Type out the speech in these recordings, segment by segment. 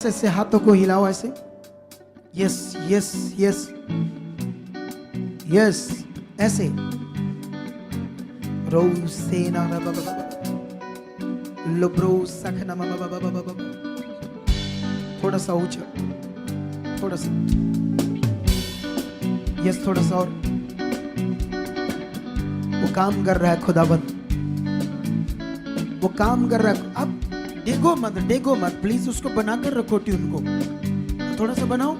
ऐसे हाथों को हिलाओ ऐसे। यस यस यस यस ऐसे। रोसेना लुब्रो सखना थोड़ा सा ऊंचा, थोड़ा सा यस, थोड़ा सा और। वो काम कर रहा है खुदाबंद, वो काम कर रहा है। अब डेगो मत प्लीज, उसको बनाकर रखो ट्यून को। थोड़ा सा बनाओ,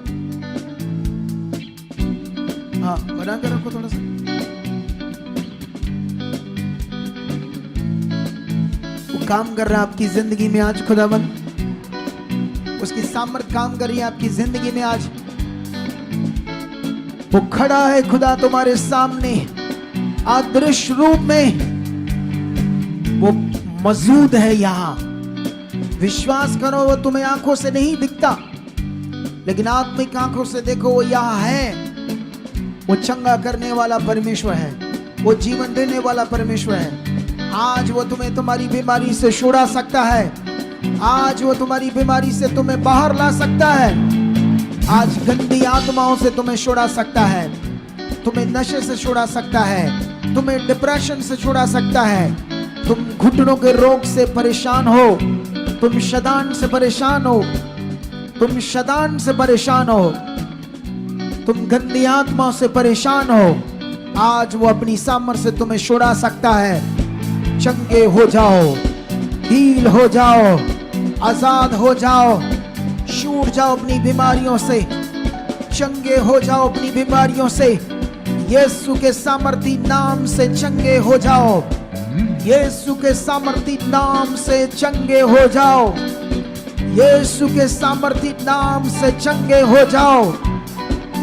हाँ बनाकर रखो थोड़ा सा। वो काम कर रहा है आपकी जिंदगी में आज खुदाबंद, उसकी सामर्थ काम कर रही है आपकी जिंदगी में आज। वो खड़ा है खुदा तुम्हारे सामने अदृश्य रूप में, वो मौजूद है यहाँ। विश्वास करो, वो तुम्हें आंखों से नहीं दिखता, लेकिन आत्मिक आंखों से देखो, वो यहाँ है। वो चंगा करने वाला परमेश्वर है, वो जीवन देने वाला परमेश्वर है। आज वो तुम्हें तुम्हारी बीमारी से छुड़ा सकता है, आज वो तुम्हारी बीमारी से तुम्हें बाहर ला सकता है, आज गंदी आत्माओं से तुम्हें छुड़ा सकता है, तुम्हें नशे से छुड़ा सकता है, तुम्हें डिप्रेशन से छुड़ा सकता है। तुम घुटनों के रोग से परेशान हो, तुम शैतान से परेशान हो, तुम शैतान से परेशान हो, तुम गंदी आत्माओं से परेशान हो। आज वो अपनी सामर्थ्य से तुम्हें छुड़ा सकता है। चंगे हो जाओ, हील हो जाओ, आजाद हो जाओ, छूट जाओ अपनी बीमारियों से, चंगे हो जाओ अपनी बीमारियों से। यीशु के सामर्थी नाम से चंगे हो जाओ, यीशु के सामर्थी नाम से चंगे हो जाओ, यीशु के सामर्थी नाम से चंगे हो जाओ,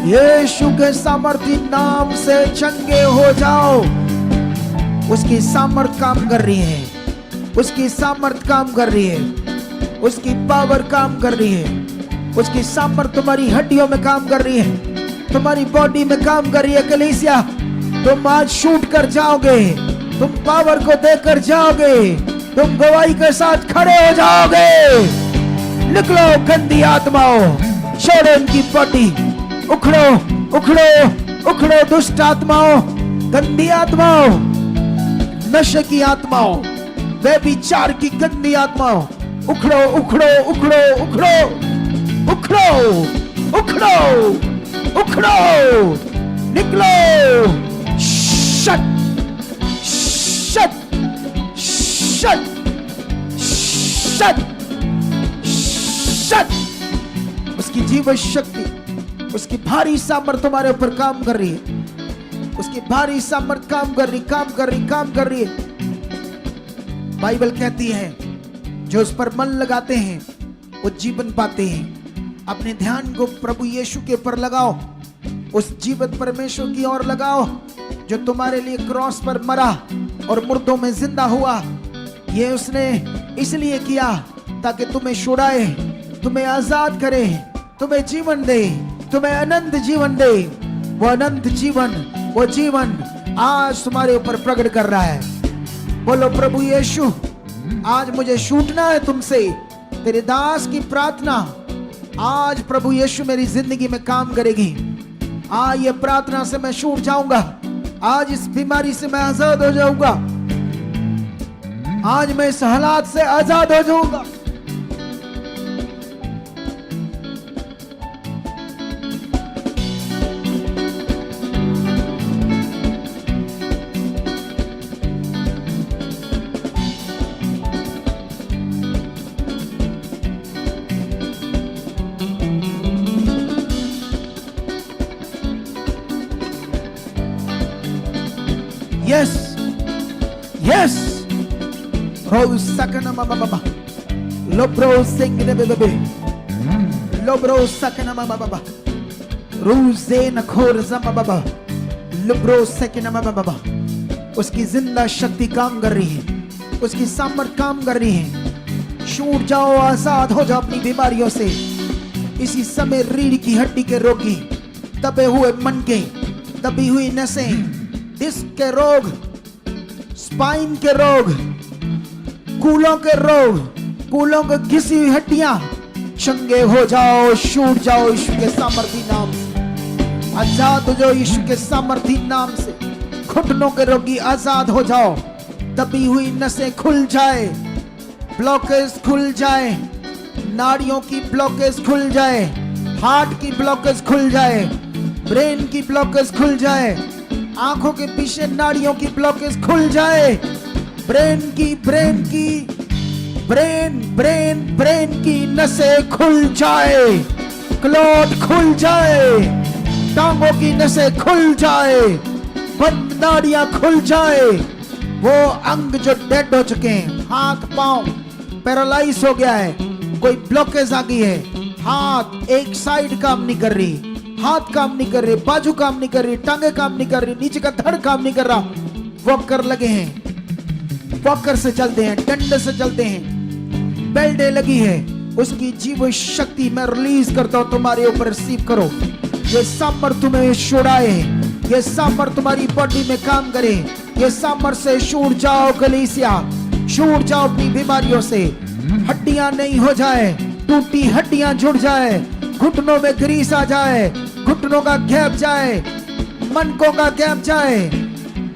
यीशु के सामर्थी नाम से चंगे हो जाओ। उसकी सामर्थ काम कर रही है, उसकी सामर्थ काम कर रही है, उसकी पावर काम कर रही है, उसकी सामर्थ तुम्हारी हड्डियों में काम कर रही है, तुम्हारी बॉडी में काम कर रही है। कलीसिया, तुम आज शूट कर जाओगे, तुम पावर को देकर जाओगे, तुम गवाही के साथ खड़े हो जाओगे। निकलो गंदी आत्माओं, छोड़ो इनकी बॉडी, उखड़ो उखड़ो उखड़ो दुष्ट आत्माओं, गंदी आत्माओं, नशे की आत्माओं, व्यभिचार की गंदी आत्माओं, उखड़ो उखड़ो उखड़ो उखड़ो उखड़ो उखड़ो उखड़ो, निकलो। Shut shut shut shut shut. उसकी जीवन शक्ति, उसकी भारी सामर्थ तुम्हारे ऊपर काम कर रही है, उसकी भारी सामर्थ काम कर रही काम कर रही है। बाइबल कहती है जो उस पर मन लगाते हैं वो जीवन पाते हैं। अपने ध्यान को प्रभु यीशु के ऊपर लगाओ, उस जीवित परमेश्वर की ओर लगाओ जो तुम्हारे लिए क्रॉस पर मरा और मुर्दों में जिंदा हुआ। ये उसने इसलिए किया ताकि तुम्हें छुड़ाए, तुम्हें आजाद करे, तुम्हें जीवन दे, तुम्हें अनंत जीवन दे। वो अनंत जीवन, वो जीवन आज तुम्हारे ऊपर प्रकट कर रहा है। बोलो प्रभु यीशु, आज मुझे छूटना है तुमसे। तेरे दास की प्रार्थना आज प्रभु यीशु मेरी जिंदगी में काम करेगी। आज ये प्रार्थना से मैं छूट जाऊंगा, आज इस बीमारी से मैं आजाद हो जाऊंगा, आज मैं इस हालात से आजाद हो जाऊंगा। Yes, yes. Rose sakana mama mama. Lobro singing baby. Lobro sakana mama mama. Rose na khor zama baba. Lobro sakana mama mama. उसकी जिंदा शक्ति काम कर रही है, उसकी सामर्थ काम कर रही है। छूट जाओ, आजाद हो जाओ अपनी बीमारियों से। इसी समय रीढ़ की हड्डी के रोगी, दबे हुए मन के, दबी हुई नसें, डिस्क के रोग, स्पाइन के रोग, कूलों के रोग, कूलों को घिसी हुई हड्डियां, चंगे हो जाओ, छूट जाओ यीशु के सामर्थी नाम से। आजाद हो जाओ यीशु के सामर्थी नाम से। घुटनों के रोगी आजाद हो जाओ, दबी हुई नसें खुल जाए, ब्लॉकेज खुल जाए, नाड़ियों की ब्लॉकेज खुल जाए, हार्ट की ब्लॉकेज खुल जाए, ब्रेन की ब्लॉकेज खुल जाए, आंखों के पीछे नाड़ियों की ब्लॉकेज खुल जाए, ब्रेन की नसें खुल जाए, क्लॉट खुल जाए, टांगों की नसें खुल जाए, बंद नाड़ियां खुल जाए। वो अंग जो डेड हो चुके हैं, हाथ पांव पैरालाइज हो गया है, कोई ब्लॉकेज आ गई है, हाथ एक साइड काम नहीं कर रही, हाथ काम नहीं कर रही, बाजू काम नहीं कर रही, टांगे काम नहीं कर रही, नीचे का धड़ काम नहीं कर रहा, वॉकर लगे हैं, वॉकर से चलते हैं, डंडे से चलते हैं, बेल्टे लगी है, उसकी जीव शक्ति मैं रिलीज करता हूं तुम्हारे ऊपर। रिसीव करो, ये सामर्थ तुम्हें छुड़ाए, ये सामर्थ तुम्हारी बॉडी में काम करे, ये सामर्थ से छूट जाओ कलीसिया, छूट जाओ अपनी बीमारियों से, हड्डियां नहीं हो जाए, टूटी हड्डियां जुड़ जाए, घुटनों में ग्रीस आ जाए, घुटनों का गैप जाए, मनकों का गैप जाए,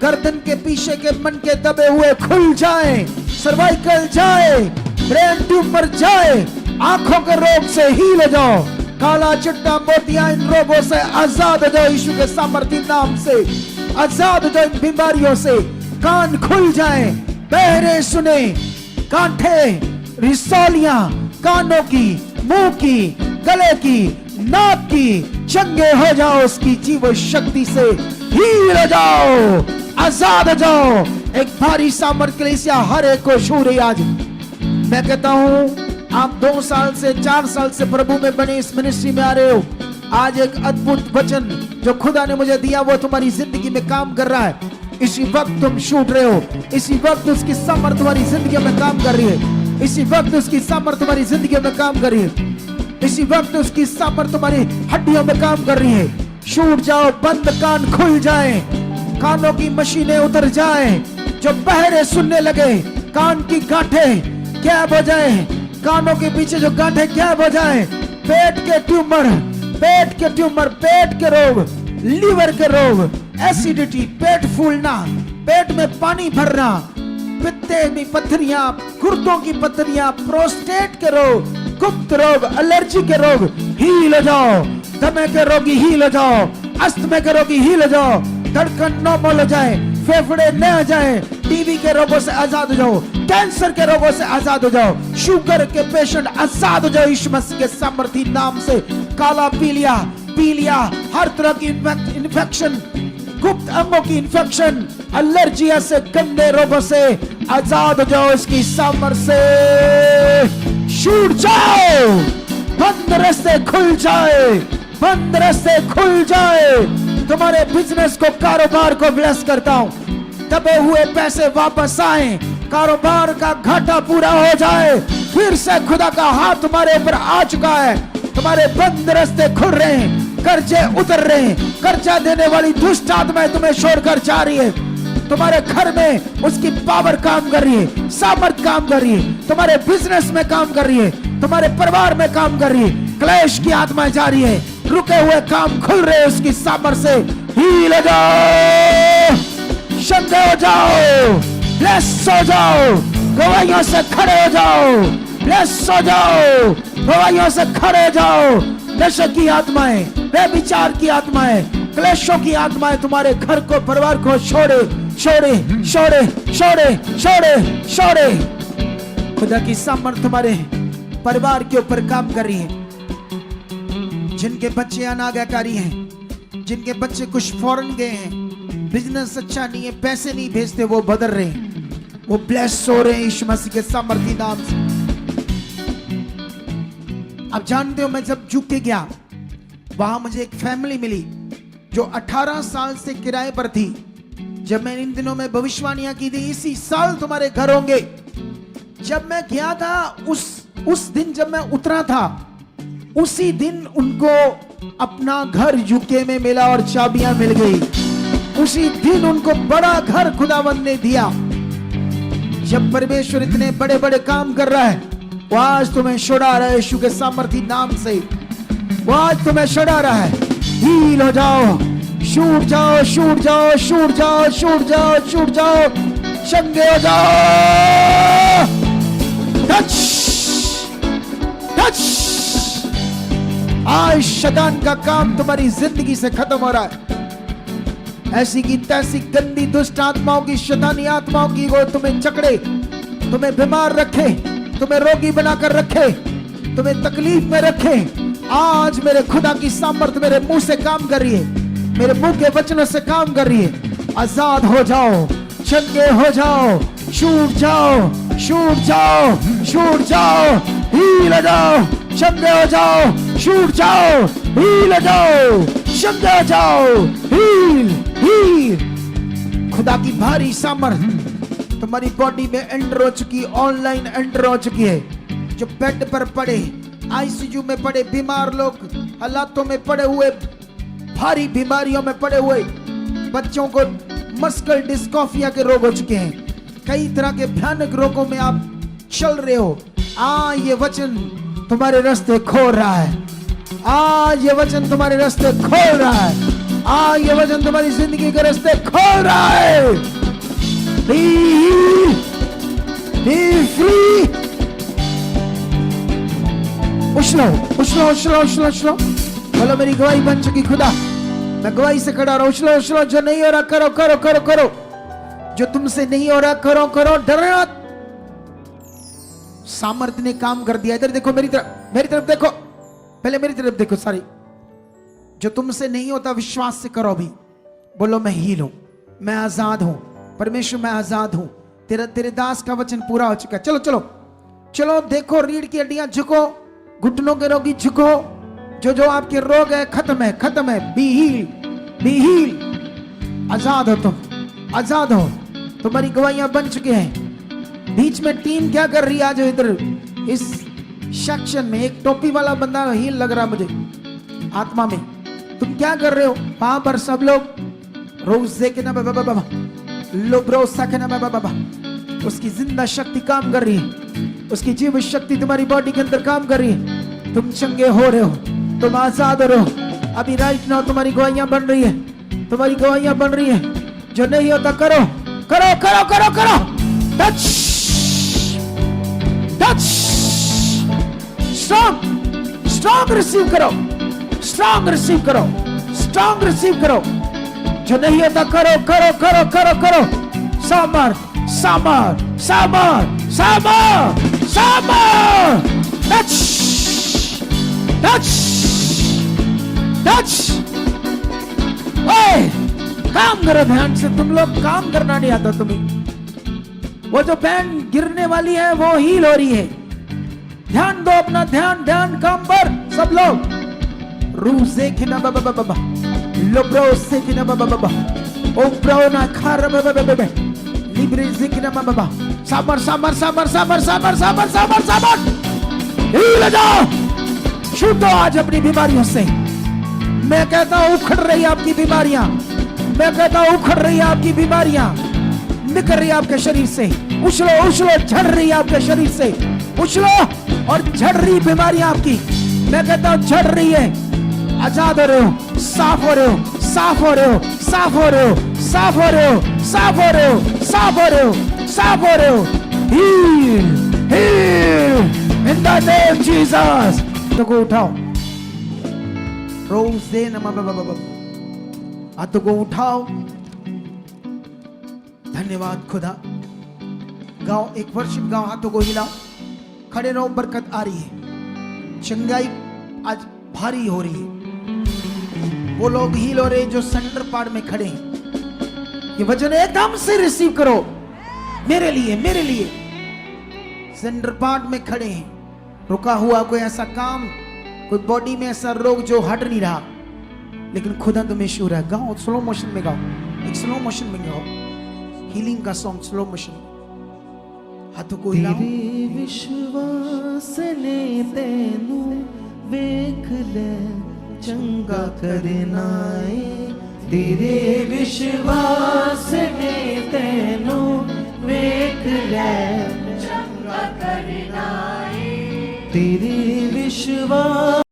गर्दन के पीछे के मन के दबे हुए खुल जाए, सर्वाइकल जाए, ब्रेन ट्यूमर जाए, आंखों के रोग से हील हो जाओ, काला चिट्टा मोतिया इन रोगों से आजाद हो जाओ यीशु के सामर्थी नाम से, आजाद हो जाओ इन बीमारियों से, कान खुल जाए, बहरे सुने, कांठे रिसौलियां कानों की, मुंह की, गले की, नाक की, चंगे हो जाओ उसकी जीव शक्ति से, हील हो जाओ, आजाद हो जाओ। एक भारी सामर्थ कलीसिया हर एक को छू रही आज। मैं कहता हूं आप 2 साल से 4 साल से प्रभु में बने इस मिनिस्ट्री में आ रहे हो, आज एक अद्भुत वचन जो खुदा ने मुझे दिया वो तुम्हारी जिंदगी में काम कर रहा है। इसी वक्त तुम छूट रहे हो, इसी वक्त उसकी सामर्थ तुम्हारी जिंदगी में काम कर रही है, इसी वक्त उसकी सामर्थ तुम्हारी जिंदगी में काम कर रही है, इसी वक्त उसकी सामर्थ तुम्हारी हड्डियों में काम कर रही है। छूट जाओ, बंद कान खुल जाए, कानों की मशीनें उतर जाए, जो बहरे सुनने लगे कान की गांठें गैब हो जाए, कानों के पीछे जो गांठें गैब हो जाए, पेट के ट्यूमर, पेट के रोग, लीवर के रोग, एसिडिटी, पेट फूलना, पेट में पानी भरना, पित्ते में पथरियां, गुर्दों की पथरियां, प्रोस्टेट के रोग, गुप्त रोग, एलर्जी के रोग हील हो जाओ, दमे के रोगी हील हो जाओ, अस्थमा के रोगी हील हो जाओ, धड़कन नॉर्मल हो जाए, फेफड़े न आ जाए, टीबी के रोगों से आजाद हो जाओ, कैंसर के रोगों से आजाद हो जाओ, शुगर के पेशेंट आजाद हो जाओ यीशु मसीह के सामर्थी नाम से। काला पीलिया, हर तरह की इन्फेक्शन, गुप्त अंगों की इन्फेक्शन, एलर्जिया से, गंदे रोगों से आजाद हो जाओ इसकी सामर्थ से। छूट जाओ, बंद रास्ते खुल जाए, बंद रास्ते खुल जाए। तुम्हारे बिजनेस को, कारोबार को ब्लेस करता हूं, दबे हुए पैसे वापस आए, कारोबार का घाटा पूरा हो जाए, फिर से खुदा का हाथ तुम्हारे ऊपर आ चुका है, तुम्हारे बंद रास्ते खुल रहे हैं, कर्जे उतर रहे हैं, कर्जा देने वाली दुष्ट आत्माएं तुम्हें छोड़कर जा रही है, तुम्हारे घर में उसकी पावर काम कर रही है, सामर्थ काम कर रही है, तुम्हारे बिजनेस में काम कर रही है, तुम्हारे परिवार में काम कर रही है, क्लेश की आत्माएं जा रही है, रुके हुए काम खुल रहे हैं उसकी सामर्थ से। हील हो जाओ, शंदे हो जाओ, ब्लेस हो जाओ, गवाहियों से खड़े हो जाओ, ब्लेस हो जाओ, गवाहियों से खड़े हो जाओ। नशे की आत्माएं, व्यभिचार की आत्माएं, क्लेशों की आत्माएं तुम्हारे घर को, परिवार को छोड़े छोड़े छोड़े छोड़े छोड़े छोड़े। खुदा की सामर्थ तुम्हारे परिवार के ऊपर काम कर रही है। जिनके बच्चे अनाज्ञाकारी हैं, जिनके बच्चे कुछ फॉरेन गए हैं, बिजनेस अच्छा नहीं है, पैसे नहीं भेजते, वो बदल रहे हैं, वो ब्लेस हो रहे हैं यीशु मसीह के सामर्थी नाम से। आप जानते हो, मैं जब झुक गया, वहां मुझे एक फैमिली मिली जो 18 साल से किराए पर थी। जब मैंने इन दिनों में भविष्यवाणियां की थी, इसी साल तुम्हारे घर होंगे, जब मैं गया था, उस दिन जब मैं उतरा था, उसी दिन उनको अपना घर यूके में मिला और चाबियां मिल गई। उसी दिन उनको बड़ा घर खुदावंद ने दिया। जब परमेश्वर इतने बड़े बड़े काम कर रहा है, वो आज तुम्हें छुड़ा रहा है यीशु के सामर्थी नाम से। वो आज तुम्हें छुड़ा रहा है। हील हो जाओ, छूट जाओ, छूट जाओ, छूट जाओ, छूट जाओ, छूट जाओ, चंगे हो जाओ। Touch touch. आज शैतान का काम तुम्हारी जिंदगी से खत्म हो रहा है। ऐसी की तैसी गंदी दुष्ट आत्माओं की, शैतानी आत्माओं की वो तुम्हें जकड़े, तुम्हें बीमार रखे, तुम्हें रोगी बनाकर रखे, तुम्हें तकलीफ में रखे, आज मेरे खुदा की सामर्थ मेरे मुंह से काम कर रही है, मेरे मुंह के वचनों से काम कर रही है। आजाद हो जाओ, चंगे हो जाओ, छूट जाओ, छूट जाओ, छूट जाओ, हील हो जाओ, चंगे हो जाओ, छूट जाओ, हील हो जाओ, चंगे हो जाओ, हील हील। खुदा की भारी सामर्थ तुम्हारी बॉडी में एंटर हो चुकी, ऑनलाइन एंटर हो चुकी है। जो बेड पर पड़े, आईसीयू में पड़े बीमार लोग, हालातों में पड़े हुए, भारी बीमारियों में पड़े हुए बच्चों को मस्कुलर डिस्ट्रोफिया के रोग हो चुके हैं। कई तरह के भयानक रोगों में आप चल रहे हो। ये वचन तुम्हारे रास्ते खोल रहा है। ये वचन तुम्हारे रास्ते खोल रहा है। ये वचन तुम्हारी जिंदगी के रास्ते खोल रहा है। Be free। उछलो उछलो उछलो उछलो उछलो। बोलो मेरी गवाही बन चुकी खुदा, मैं गवाही से खड़ा रहा। उछलो उछलो, जो नहीं हो रहा करो करो करो करो, जो तुमसे नहीं हो रहा करो करो, डरना। सामर्थ्य ने काम कर दिया। इधर देखो, मेरी तरफ देखो, पहले मेरी तरफ देखो सारी। जो तुमसे नहीं होता विश्वास से करो अभी। बोलो मैं हील हूं, मैं आजाद हूं, परमेश्वर मैं आजाद हूं। तेरे दास का वचन पूरा हो चुका है। चलो चलो चलो, देखो रीढ़ की हड्डियां झुको, घुटनों के रोगी झुको, जो आपके रोग है खत्म है, खत्म है। Be heal, be heal. आजाद हो तुम, आजाद हो। तुम्हारी गवाहियां बन चुके हैं। बीच में टीम क्या कर रही है आज इधर इस सेक्शन में? एक टोपी वाला बंदा हील लग रहा मुझे आत्मा में। तुम क्या कर रहे हो वहां पर? सब लोग रोज देखे ना बाबा बाबा, लोग रोज सके ना बाबा बाबा। उसकी जिंदा शक्ति काम कर रही है, उसकी जीव शक्ति तुम्हारी बॉडी के अंदर काम कर रही है। तुम चंगे हो रहे हो, तुम आजाद हो रहे हो। अभी राइट नाउ तुम्हारी गवाहियां बन रही है, तुम्हारी गवाहियां बन रही है। जो नहीं होता करो करो करो करो करो। Touch touch. Strong strong receive करो, स्ट्रॉन्ग रिसीव करो, स्ट्रॉन्ग रिसीव करो। जो नहीं होता करो करो करो करो करो। सामर सामर सामर सामर सामर। Touch touch touch. ओए काम करो ध्यान से। तुम लोग काम करना नहीं आता तुम्हें। वो जो पैन गिरने वाली है वो हील हो रही है। ध्यान दो अपना, ध्यान ध्यान काम पर सब लोग। रूह से खिना बाबा बाबा, लोब्रो से खिना बाबा बाबा, ओ ब्रो ना खार बाबा बाबा, लिब्रे से खिना बाबा। सामर सामर सामर सामर सामर सामर सामर सामर। हील जाओ, छूटो आज अपनी बीमारियों से। मैं कहता हूं उखड़ रही आपकी बीमारियां, मैं कहता हूं उखड़ रही आपकी बीमारियां, निकल रही आपके शरीर से। उछलो उछलो, झड़ रही आपके शरीर से। उछलो और झड़ रही बीमारियां आपकी, मैं कहता हूं झड़ रही है। आजाद हो रहे हो, साफ हो रहे हो, साफ हो रहे हो, साफ हो रहे हो, साफ हो रहे हो, साफ हो रहे हो, साफ हो रहे हो, साफ हो रहे हो। Heal heal in the name Jesus. तो को उठाओ, रोज दे नम बाबा। हाथों को उठाओ। धन्यवाद खुदा। गाओ, एक वर्शिप गाओ, हाथों को हिलाओ, खड़े रहो। बरकत आ रही है, चंगाई आज भारी हो रही है। वो लोग हील हो रहे जो सेंटर पार्ट में खड़े हैं। ये वचन एकदम से रिसीव करो मेरे लिए, मेरे लिए। सेंटर पार्ट में खड़े हैं, रुका हुआ कोई ऐसा काम, कोई बॉडी में ऐसा रोग जो हट नहीं रहा, लेकिन खुदा तुम्हें शूर है। गाओ, स्लो मोशन में गाओ, एक स्लो मोशन में गाओ, हीलिंग का सॉन्ग स्लो मोशन। हाथों को हिलाओ। तेरे विश्वास ने तेनू वेख ले चंगा करना है। तेरे विश्वास ने तेनू वेख ले चंगा करना है। तेरे विश्वास